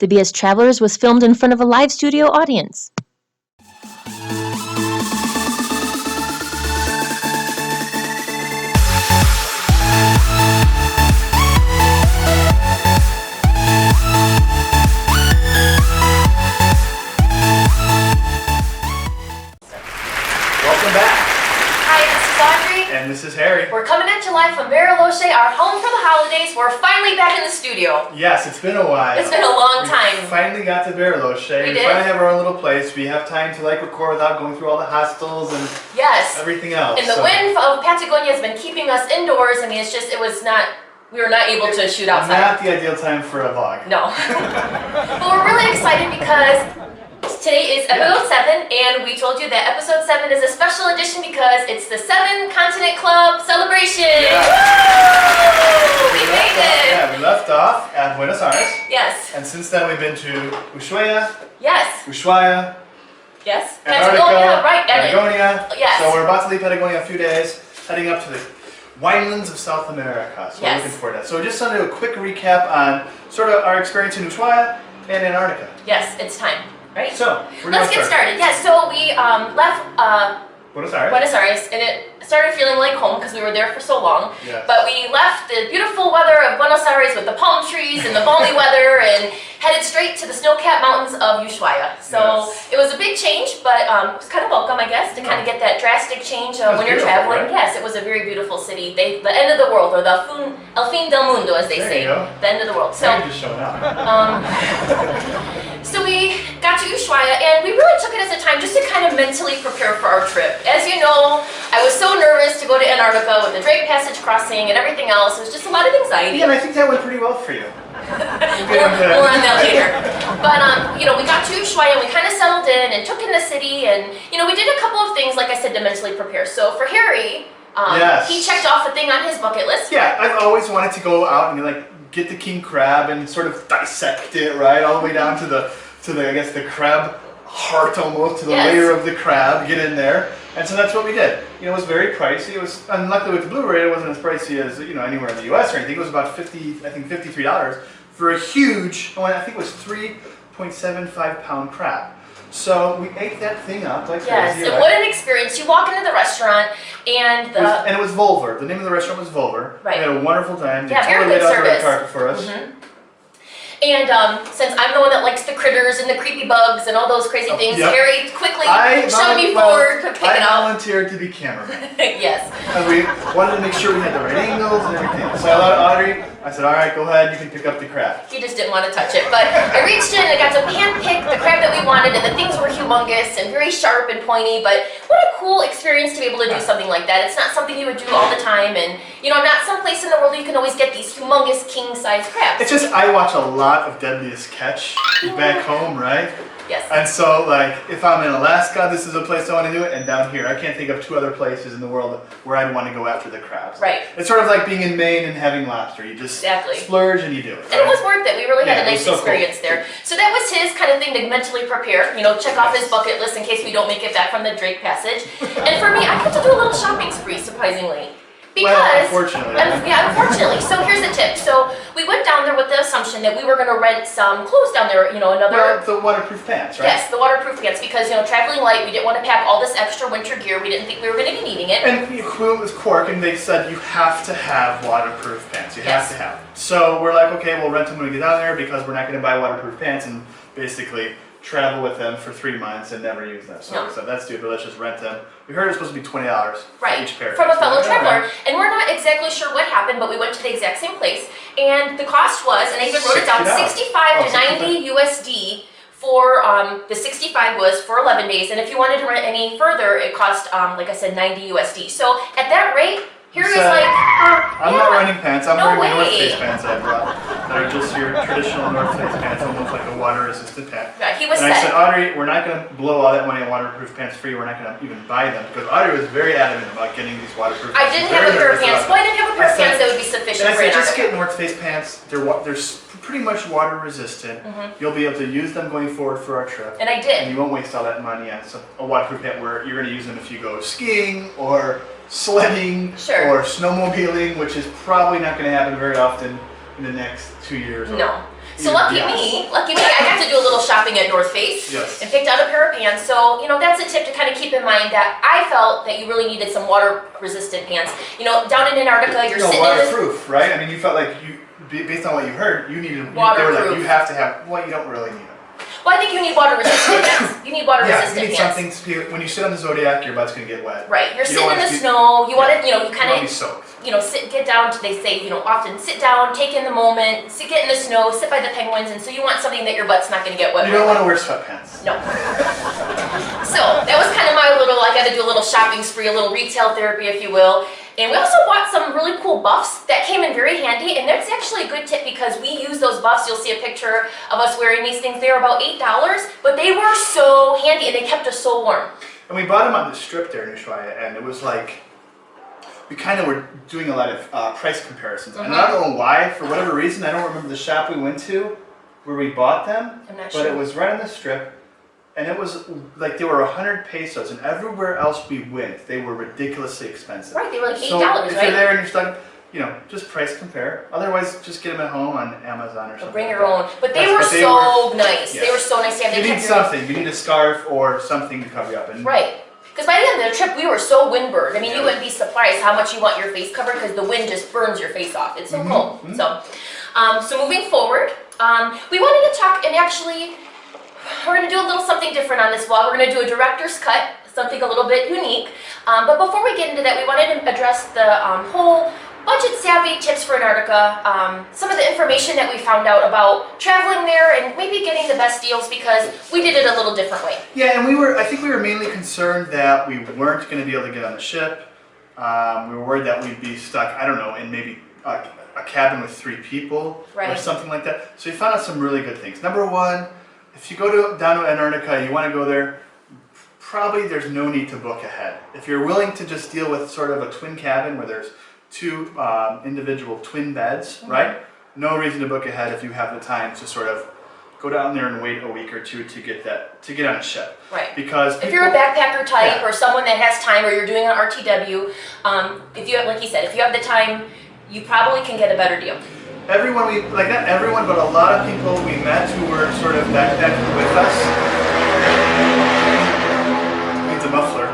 The BS Travelers was filmed in front of a live studio audience. Welcome back. Hi, this is Audrey. And this is Harry. We're coming at you live from Bariloche, our home for the holidays. We're finally back in the studio. Yes, it's been a while. It's been a long time. We finally got to Bariloche. We did. finally have our own little place. We have time to record without going through all the hostels and everything else. And the wind of Patagonia has been keeping us indoors. I mean, we were not able to shoot outside. Not the ideal time for a vlog. No. But we're really excited because today is episode 7, and we told you that episode 7 is a special edition because it's the 7 Continent Club celebration. Yeah. Woo! We made it. Yeah, we left off at Buenos Aires. Yes. And since then we've been to Ushuaia. Yes. Ushuaia. Yes. Antarctica, Patagonia, right? Patagonia. Yes. So we're about to leave Patagonia in a few days, heading up to the winelands of South America. So we're looking forward to that. So we're just going to do a quick recap on sort of our experience in Ushuaia and Antarctica. Yes, it's time. Right? So, let's get started. Yes, so we left Buenos Aires, and it started feeling like home because we were there for so long. Yes. But we left the beautiful weather of Buenos Aires with the palm trees and the balmy weather and headed straight to the snow-capped mountains of Ushuaia. So it was a big change, but it was kind of welcome, I guess, to kind of get that drastic change when you're traveling. Right? Yes, it was a very beautiful city. The end of the world, or el fin del mundo, as they say. The end of the world. So, just showing up. So we got to Ushuaia, and we really took it as a time just to kind of mentally prepare for our trip. As you know, I was so nervous to go to Antarctica with the Drake Passage crossing and everything else. It was just a lot of anxiety. Yeah, and I think that went pretty well for you. More on that later. But, we got to Ushuaia, and we kind of settled in and took in the city, and, we did a couple of things, like I said, to mentally prepare. So for Harry, he checked off a thing on his bucket list. Yeah, I've always wanted to go out and, get the king crab and sort of dissect it, right, all the way down to the I guess the crab heart almost, to the layer of the crab, get in there. And so that's what we did. It was very pricey. It was, and luckily with the Blu-ray, it wasn't as pricey as anywhere in the US or anything. It was about $53 for a huge, I think it was 3.75 pound crab. So we ate that thing up like crazy. Yes, and what an experience. You walk into the restaurant and it was Volver. The name of the restaurant was Volver. Right. We had a wonderful time. They very totally good laid out the red service. carpet for us. And since I'm the one that likes the critters and the creepy bugs and all those crazy things, Harry quickly shoved me forward to pick it up. I volunteered to be cameraman. Yes. And we wanted to make sure we had the right angles and everything. So I allowed Audrey, I said, all right, go ahead, you can pick up the crab. He just didn't want to touch it. But I reached in and I got to handpick the crab that we wanted, and the things were humongous and very sharp and pointy, but what a cool experience to be able to do something like that. It's not something you would do all the time, and not someplace in the world you can always get these humongous king-size crabs. It's just, I watch a lot of Deadliest Catch back home, right? Yes. And so, if I'm in Alaska, this is a place I want to do it, and down here, I can't think of 2 other places in the world where I'd want to go after the crabs. Right. It's sort of like being in Maine and having lobster. You just splurge and you do it. Right? And it was worth it. We really had a nice experience there. So that was his kind of thing to mentally prepare, check off his bucket list in case we don't make it back from the Drake Passage. And for me, I got to do a little shopping spree, surprisingly. Because, unfortunately. Unfortunately. So here's the tip. So we went down there with the assumption that we were going to rent some clothes down there, the waterproof pants, right? Yes, the waterproof pants, because, traveling light, we didn't want to pack all this extra winter gear. We didn't think we were going to be needing it. And we went with Cork, and they said you have to have waterproof pants. You have to have them. So we're like, okay, we'll rent them when we get down there because we're not going to buy waterproof pants and basically travel with them for 3 months and never use them. So we said, that's stupid, let's just rent them. We heard it was supposed to be $20 for each pair. From a fellow traveler. And we're not exactly sure what happened, but we went to the exact same place. And the cost was, and I even wrote it down, 65 to 90 USD for, the 65 was for 11 days. And if you wanted to rent any further, it cost, like I said, 90 USD. So at that rate, here is I'm not renting pants, I'm wearing my North Face pants I brought. That are just your traditional North Face pants, almost like a water-resistant pant. Yeah, he was I said, Audrey, we're not going to blow all that money on waterproof pants for you, we're not going to even buy them. Because Audrey was very adamant about getting these waterproof pants. I didn't have a pair of pants. Well, I didn't have a pair of pants that would be sufficient for Antarctica. And I said, just get North Face pants, they're pretty much water-resistant. You'll be able to use them going forward for our trip. And I did. And you won't waste all that money on a waterproof pant where you're going to use them if you go skiing or sledding or snowmobiling, which is probably not going to happen very often in the next 2 years. No. So lucky me, I shopping at North Face Yes. and picked out a pair of pants. So, you know, that's a tip to kind of keep in mind that I felt that you really needed some water-resistant pants. You know, down in Antarctica, you're sitting in this... waterproof, right? I mean, you felt like based on what you heard, you needed, they were like, you have to have, well, you don't really need them. Well, I think you need water-resistant pants. You need water-resistant you need pants. something, when you sit on the Zodiac, your butt's going to get wet. Right, you're sitting in the snow, you want to, you know, you kind of... be soaked. You know, get down, they say, you know, often sit down, take in the moment, get in the snow, sit by the penguins, and so you want something that your butt's not going to get wet. You don't want to wear sweatpants. No. So, that was kind of my little, I got to do a little shopping spree, a little retail therapy, if you will. And we also bought some really cool buffs that came in very handy, and that's actually a good tip because we use those buffs. You'll see a picture of us wearing these things. They were about $8, but they were so handy, and they kept us so warm. And we bought them on the strip there in Ushuaia, and it was like, we kind of were doing a lot of price comparisons. And I don't know why, for whatever reason, I don't remember the shop we went to where we bought them. I'm not but sure. it was right on the strip, and it was like they were 100 pesos, and everywhere else we went, they were ridiculously expensive. Right, they were like $8, so if right? you're there and you're stuck, you know, just price compare. Otherwise, just get them at home on Amazon or something. Bring like your that. own. But they Yes, were but they so nice. yes. They were so nice. Yeah, You they need kept something. You need a scarf or something to cover you up. And Right. Because by the end of the trip, we were so windburned. I mean, you wouldn't be surprised how much you want your face covered because the wind just burns your face off. It's so cold. So moving forward, we wanted to talk, and actually, we're going to do a little something different on this vlog. We're going to do a director's cut, something a little bit unique. But before we get into that, we wanted to address the whole budget-savvy tips for Antarctica, some of the information that we found out about traveling there and maybe getting the best deals because we did it a little different way. Yeah, and I think we were mainly concerned that we weren't going to be able to get on the ship. We were worried that we'd be stuck, I don't know, in maybe a cabin with 3 people or something like that. So we found out some really good things. Number one, if you go down to Antarctica, you want to go there, probably there's no need to book ahead. If you're willing to just deal with sort of a twin cabin where there's 2 individual twin beds, right? No reason to book ahead if you have the time to sort of go down there and wait a week or 2 to get on a ship. Right. Because if you're a backpacker type or someone that has time, or you're doing an RTW, if you have, like he said, if you have the time, you probably can get a better deal. Everyone not everyone, but a lot of people we met who were sort of backpacking with us. Needs a muffler.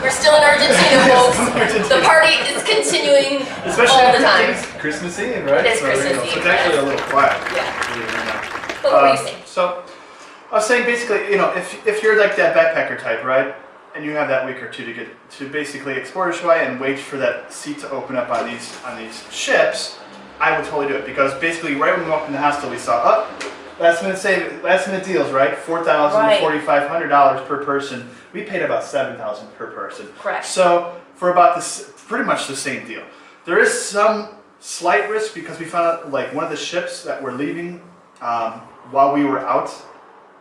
We're still in Argentina, folks. The party is continuing especially all the time. It's Christmas Eve, right? It is Christmas Eve. So it's actually a little quiet. Yeah. But what were you saying? So I was saying basically, you know, if you're like that backpacker type, right, and you have that week or 2 to get to basically explore Ushuaia and wait for that seat to open up on these ships, I would totally do it because basically right when we walked in the hostel, we saw last minute deals, right? $4,000 to $4,500 per person. We paid about $7,000 per person. Correct. So for about pretty much the same deal. There is some slight risk because we found out like one of the ships that were leaving while we were out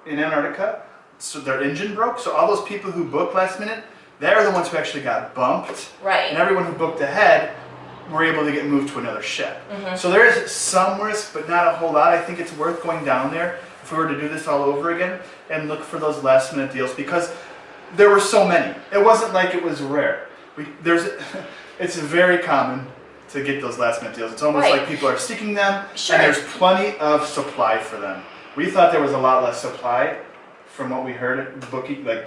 in Antarctica, so their engine broke. So all those people who booked last minute, they're the ones who actually got bumped. Right. And everyone who booked ahead were able to get moved to another ship. So there is some risk, but not a whole lot. I think it's worth going down there if we were to do this all over again and look for those last minute deals because there were so many. It wasn't like it was rare. It's very common to get those last minute deals. It's almost like people are seeking them and there's plenty of supply for them. We thought there was a lot less supply from what we heard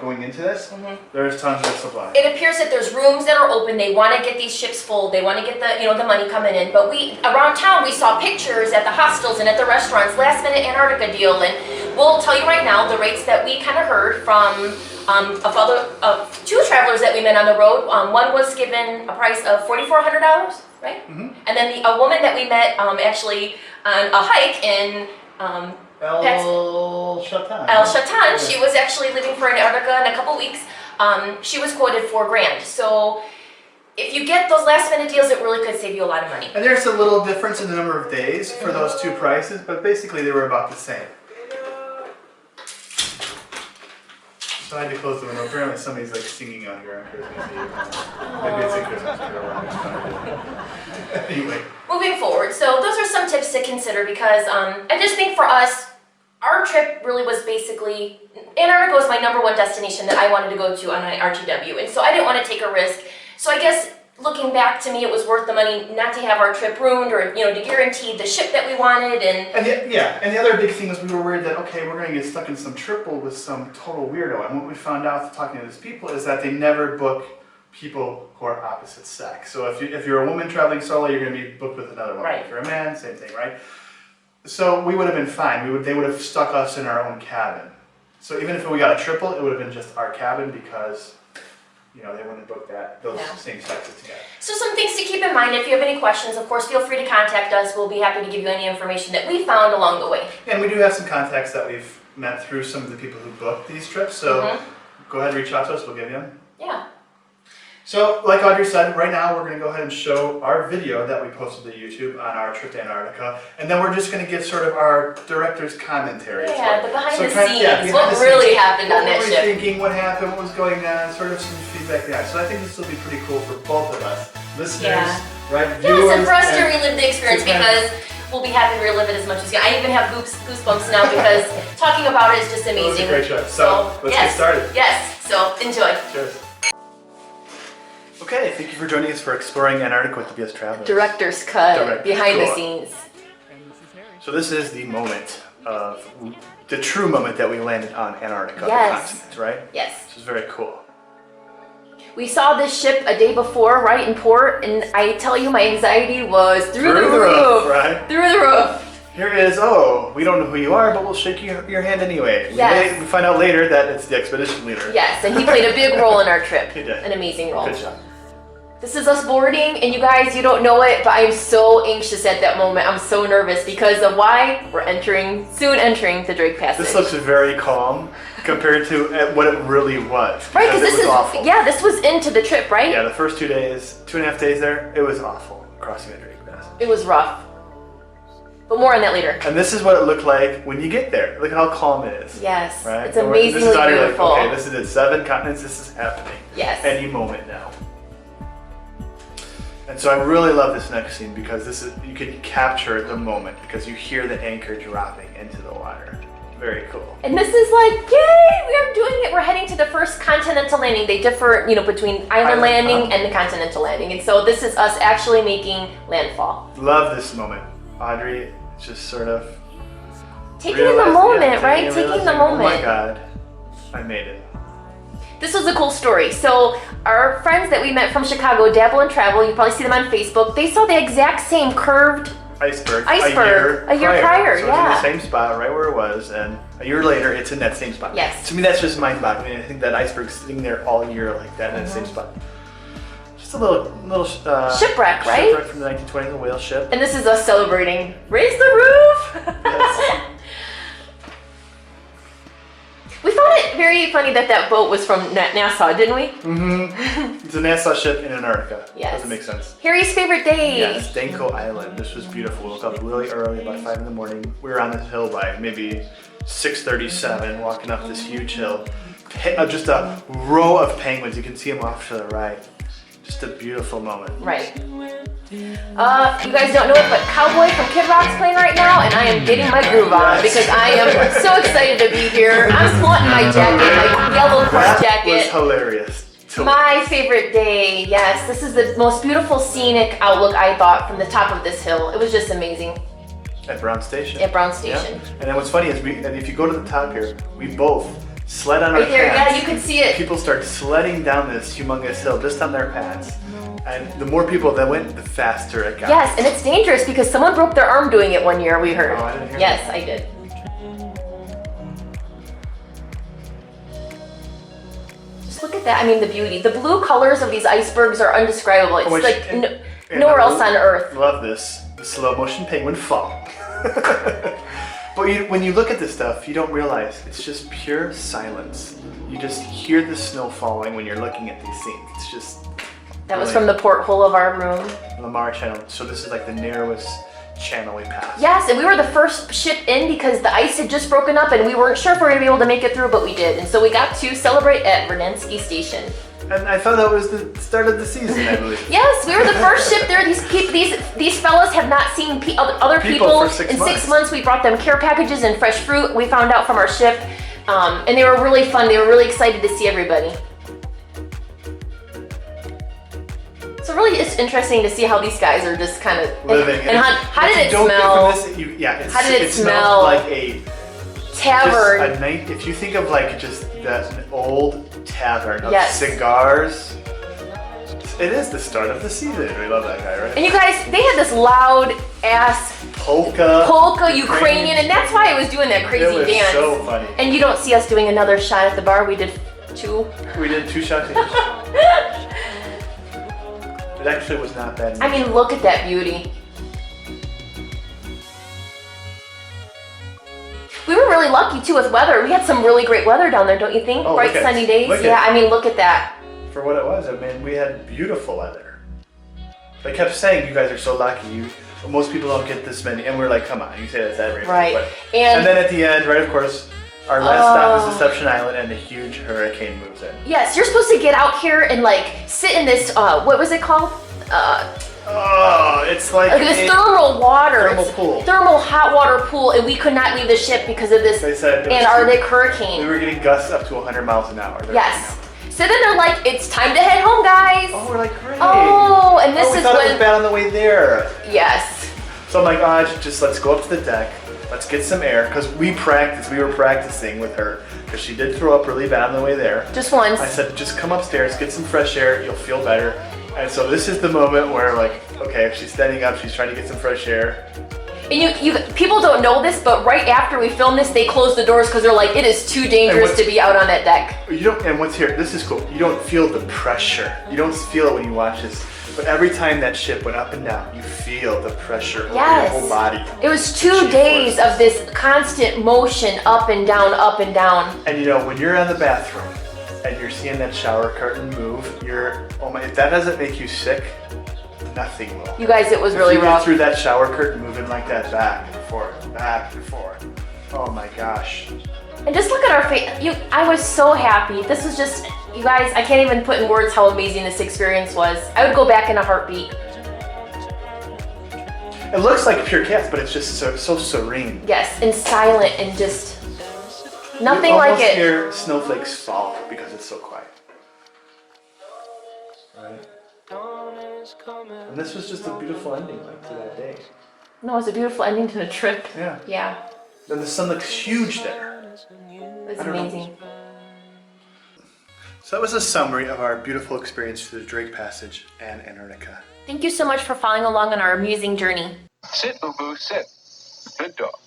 going into this. There's tons of supply. It appears that there's rooms that are open. They want to get these ships full. They want to get the money coming in. But around town we saw pictures at the hostels and at the restaurants, last minute Antarctica deal, and we'll tell you right now the rates that we kind of heard from 2 travelers that we met on the road. One was given a price of $4,400, right? And then a woman that we met actually on a hike in El Shatan. El Shatan. She was actually leaving for Antarctica in a couple weeks. She was quoted $4,000. So if you get those last minute deals, it really could save you a lot of money. And there's a little difference in the number of days for those 2 prices, but basically they were about the same. So I had to close the window. Apparently somebody's like singing out here on Christmas Eve. Maybe it's a Christmas carol. Anyway. Moving forward, so those are some tips to consider because I just think for us, our trip really was basically, Antarctica was my #1 destination that I wanted to go to on my RTW, and so I didn't want to take a risk. So I guess looking back, to me, it was worth the money not to have our trip ruined, or to guarantee the ship that we wanted. And the other big thing was we were worried that, okay, we're going to get stuck in some triple with some total weirdo. And what we found out talking to these people is that they never book people who are opposite sex. So if you're a woman traveling solo, you're going to be booked with another woman. Right. If you're a man, same thing, right? So we would have been fine. They would have stuck us in our own cabin. So even if we got a triple, it would have been just our cabin because they wouldn't book those same sexes together. So some things to keep in mind. If you have any questions, of course, feel free to contact us. We'll be happy to give you any information that we found along the way. And we do have some contacts that we've met through some of the people who booked these trips. So go ahead and reach out to us. We'll give you them. Yeah. So, like Audrey said, right now we're going to go ahead and show our video that we posted to YouTube on our trip to Antarctica, and then we're just going to give sort of our director's commentary. Yeah, the behind the behind scenes, what the really scenes, happened on that what ship. were we thinking, what happened, what was going on, sort of some feedback behind. So I think this will be pretty cool for both of us, listeners, right, viewers. Yes, and for us to relive the experience, because we'll be happy to relive it as much as you. I even have goosebumps now because talking about it is just amazing. It was a great trip. So let's get started. Yes, so enjoy. Cheers. Okay, thank you for joining us for Exploring Antarctica with the BS Travelers. Director's cut, behind the scenes. So this is the moment of, the true moment that we landed on Antarctica, the continent, right? Yes. This is very cool. We saw this ship a day before, right, in port, and I tell you, my anxiety was through the roof. Right? Through the roof. Here is, we don't know who you are, but we'll shake your hand anyway. Yes. We find out later that it's the expedition leader. Yes, and he played a big role in our trip. He did. An amazing role. Good job. This is us boarding, and you guys, you don't know it, but I'm so anxious at that moment. I'm so nervous because of why we're soon entering the Drake Passage. This looks very calm compared to what it really was. Right, because this was awful. this was into the trip, right? Yeah, the first 2.5 days there, it was awful crossing the Drake Passage. It was rough. But more on that later. And this is what it looked like when you get there. Look at how calm it is. Yes, right? it's amazingly beautiful. Like, okay, this is it. 7 continents, this is happening. Yes. Any moment now. And so I really love this next scene because you can capture the moment because you hear the anchor dropping into the water. Very cool. And this is like, yay, we are doing it. We're heading to the first continental landing. They differ, between island landing and the continental landing. And so this is us actually making landfall. Love this moment. Audrey just sort of taking in the moment, right? Taking the moment. Oh my God, I made it. This was a cool story. So our friends that we met from Chicago, Dabble and Travel, you probably see them on Facebook, they saw the exact same curved iceberg a year prior. So yeah. it's in the same spot, right where it was, and a year later, it's in that same spot. Yes. To me, that's just mind-boggling. I think that iceberg's sitting there all year like that in the same spot. Just a little shipwreck, right? Shipwreck from the 1920s, a whale ship. And this is us celebrating. Raise the roof! Yes. We found it very funny that boat was from NASA, didn't we? Mm-hmm. It's a NASA ship in Antarctica. Yes. Doesn't make sense. Harry's favorite day. Yes, Danko Island. This was beautiful. We woke up really early, about 5 in the morning. We were on this hill by maybe 6:37, walking up this huge hill. Just a row of penguins. You can see them off to the right. Just a beautiful moment. Right. You guys don't know it, but Cowboy from Kid Rock's playing right now, and I am getting my groove on because I am so excited to be here. I'm flaunting my jacket, my yellow jacket. That was hilarious. My favorite day, yes. This is the most beautiful scenic outlook I thought from the top of this hill. It was just amazing. At Brown Station. At Brown Station. Yeah. And then what's funny is if you go to the top here, we both sled on our there, pads. yeah, you can see it. People start sledding down this humongous hill just on their pads. And the more people that went, the faster it got. Yes, and it's dangerous because someone broke their arm doing it one year, we heard. Oh, I didn't hear yes, that. I did. Just look at that. I mean, the beauty. The blue colors of these icebergs are undescribable. It's like nowhere else on Earth. Love this. The slow motion penguin fall. But when you look at this stuff, you don't realize it's just pure silence. You just hear the snow falling when you're looking at these scenes. It's just... That was from the porthole of our room. Lamar Channel. So this is like the narrowest channel we passed. Yes, and we were the first ship in because the ice had just broken up and we weren't sure if we were going to be able to make it through, but we did. And so we got to celebrate at Verdanski Station. And I thought that was the start of the season, I believe. Yes, we were the first ship there. These fellas have not seen other people for 6 months. 6 months. We brought them care packages and fresh fruit. We found out from our ship, and they were really fun. They were really excited to see everybody. So really, it's interesting to see how these guys are just kind of living. And how did it smell? How did it smell? Like a tavern. Just a night. If you think of like just an old tavern of Yes. cigars, it is the start of the season. We love that guy, right? And you guys, they had this loud ass polka Ukrainian, and that's why I was doing that crazy it was dance. so funny. And you don't see us doing another shot at the bar. We did 2. We did 2 shots each. It actually was not bad. I mean, look at that beauty. We were really lucky too with weather. We had some really great weather down there, don't you think? Oh, Bright sunny days. Yeah, I mean, look at that. For what it was, I mean, we had beautiful weather. They kept saying, you guys are so lucky. Most people don't get this many. And we're like, come on, you say that's every Right. But, and then at the end, right, of course, our last stop is Deception Island and a huge hurricane moves in. Yes, you're supposed to get out here and like sit in this, what was it called? It's like this thermal water. Thermal pool. Thermal hot water pool, and we could not leave the ship because of this They said Antarctic hurricane. We were getting gusts up to 100 miles an hour. Yes. So then they're like, it's time to head home, guys. Oh, we're like, great. Oh, and this we is thought when... it was bad on the way there. Yes. So I'm like, just let's go up to the deck. Let's get some air. Because we were practicing with her. Because she did throw up really bad on the way there. Just once. I said, just come upstairs, get some fresh air. You'll feel better. And so this is the moment where like, okay, she's standing up. She's trying to get some fresh air. And you people don't know this, but right after we filmed this, they closed the doors because they're like, it is too dangerous to be out on that deck. And what's here, this is cool. You don't feel the pressure. You don't feel it when you watch this. But every time that ship went up and down, you feel the pressure over your whole body. It was 2 days of this constant motion up and down, up and down. And you know, when you're in the bathroom and you're seeing that shower curtain move, if that doesn't make you sick, nothing will. You guys, it was really rough. Get through that shower curtain moving like that back and forth, back and forth. Oh my gosh. And just look at our face. I was so happy. This was just, you guys, I can't even put in words how amazing this experience was. I would go back in a heartbeat. It looks like pure chaos, but it's just so serene. Yes, and silent and just nothing you like it. You hear snowflakes fall because it's so quiet. Right? And this was just a beautiful ending like to that day. No, it was a beautiful ending to the trip. Yeah. Yeah. And the sun looks huge there. It was amazing. So that was a summary of our beautiful experience through the Drake Passage and Antarctica. Thank you so much for following along on our amusing journey. Sit, Boo Boo, sit. Good dog.